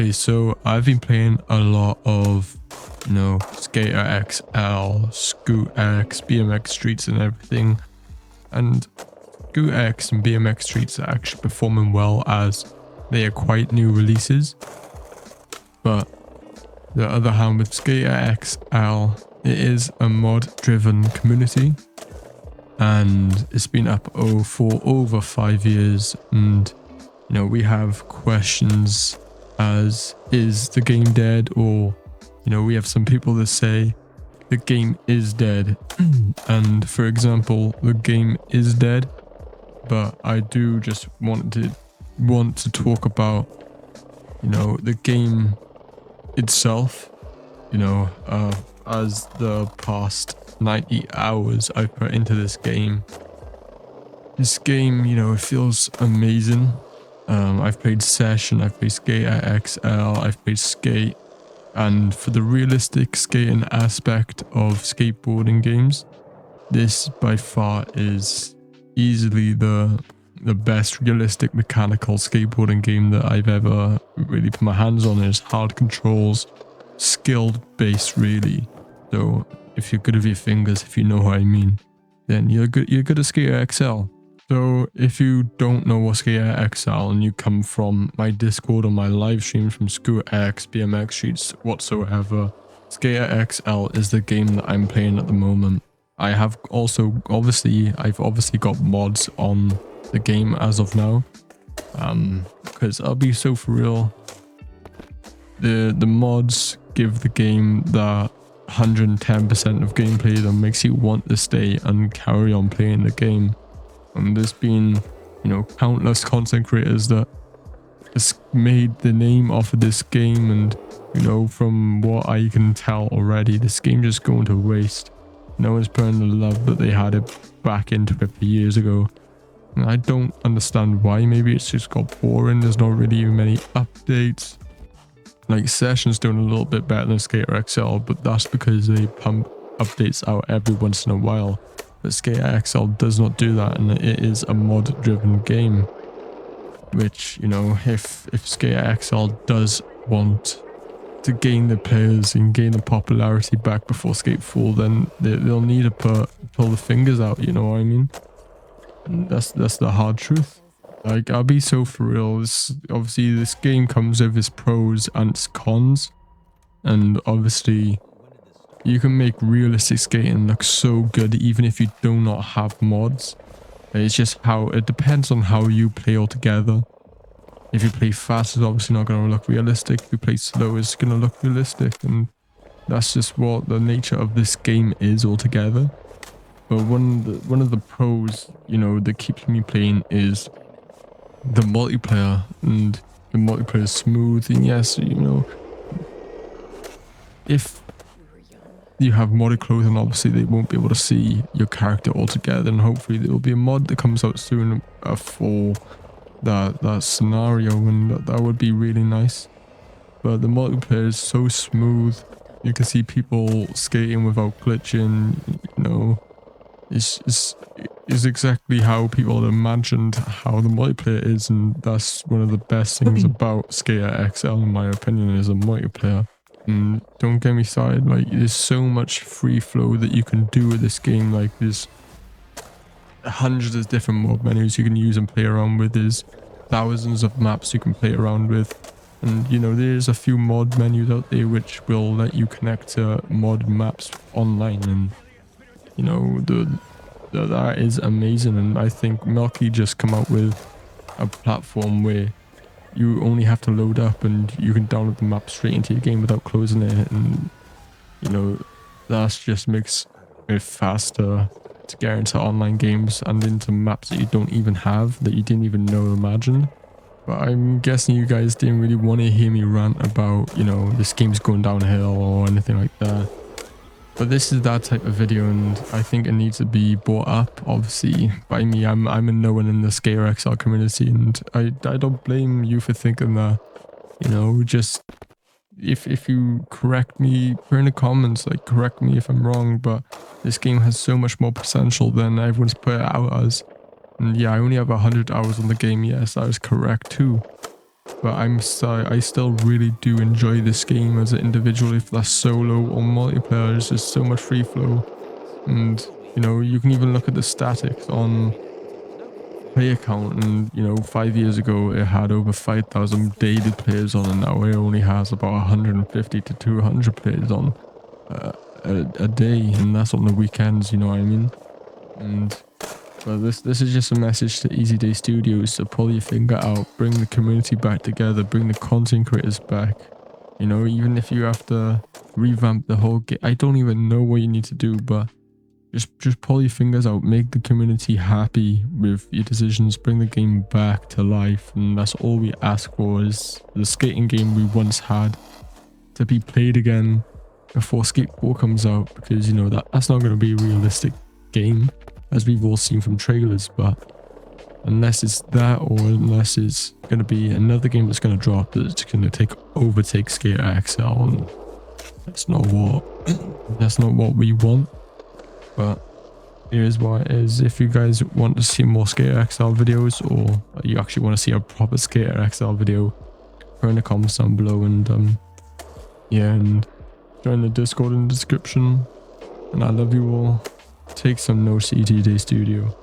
Okay, so I've been playing a lot of, Skater XL, Scootx, BMX Streets and everything. And Scootx and BMX Streets are actually performing well as they are quite new releases. But the other hand with Skater XL, it is a mod-driven community. And it's been up for over 5 years. And, we have questions as, is the game dead? Or, we have some people that say the game is dead. And for example, the game is dead, but I do just want to talk about, the game itself, as the past 90 hours I put into this game. This game, it feels amazing. I've played Session, I've played Skater XL, I've played Skate, and for the realistic skating aspect of skateboarding games, this by far is easily the best realistic mechanical skateboarding game that I've ever really put my hands on. It's hard controls, skilled based really. So if you're good with your fingers, if you know what I mean, then you're good at Skater XL. So if you don't know what Skater XL and you come from my Discord or my live streams from Scootx, BMX Streets, whatsoever, Skater XL is the game that I'm playing at the moment. I have also I've obviously got mods on the game as of now. Because I'll be so for real, the mods give the game that 110% of gameplay that makes you want to stay and carry on playing the game. And there's been, countless content creators that has made the name off of this game, and, from what I can tell already, this game just going to waste. No one's putting the love that they had it back into it for years ago. And I don't understand why. Maybe it's just got boring. There's not really many updates. Like Session's doing a little bit better than Skater XL, but that's because they pump updates out every once in a while. But Skater XL does not do that, and it is a mod-driven game. Which, if Skater XL does want to gain the players and gain the popularity back before Skatefall, then they'll need to pull the fingers out, you know what I mean? And that's the hard truth. Like, I'll be so for real. Obviously, this game comes with its pros and its cons. And obviously, you can make realistic skating look so good even if you do not have mods. It's just it depends on how you play altogether. If you play fast, it's obviously not going to look realistic. If you play slow, it's going to look realistic. And that's just what the nature of this game is altogether. But one of the pros, that keeps me playing is the multiplayer. And the multiplayer is smooth. And yes, if you have modded clothing, obviously they won't be able to see your character altogether, and hopefully there will be a mod that comes out soon for that scenario, and that would be really nice. But the multiplayer is so smooth. You can see people skating without glitching. It's exactly how people imagined how the multiplayer is, and that's one of the best things about Skater XL in my opinion, is a multiplayer. And don't get me started, like, there's so much free flow that you can do with this game. Like, there's hundreds of different mod menus you can use and play around with. There's thousands of maps you can play around with, and there's a few mod menus out there which will let you connect to mod maps online, and that is amazing. And I think Melky just come out with a platform where you only have to load up and you can download the map straight into your game without closing it, and that just makes it faster to get into online games and into maps that you don't even have, that you didn't even know imagined. But I'm guessing you guys didn't really want to hear me rant about this game's going downhill or anything like that. But this is that type of video, and I think it needs to be brought up, obviously, by me. I'm a no one in the Skater XL community, and I don't blame you for thinking that. Just if you correct me, put in the comments, like, correct me if I'm wrong, but this game has so much more potential than everyone's put it out as. And yeah, I only have 100 hours on the game. Yes, that is correct too. but I still really do enjoy this game as an individual, if that's solo or multiplayer. It's just so much free flow. And you know, you can even look at the statics on player count, and you know, 5 years ago it had over 5,000 daily players on, and now it only has about 150 to 200 players on uh, a day, and that's on the weekends, you know what I mean? And but this is just a message to Easy Day Studios to pull your finger out, bring the community back together, bring the content creators back. You know, even if you have to revamp the whole game, I don't even know what you need to do, but just pull your fingers out, make the community happy with your decisions, bring the game back to life, and that's all we ask for, is the skating game we once had to be played again before skateboard comes out, because you know that's not going to be a realistic game, as we've all seen from trailers. But unless it's that, or unless it's going to be another game that's going to drop that's going to overtake Skater XL, and that's not what we want. But here's what it is. If you guys want to see more Skater XL videos, or you actually want to see a proper Skater XL video, put in the comments down below, and yeah, and join the Discord in the description. And I love you all. Take some notes, ET Day Studio.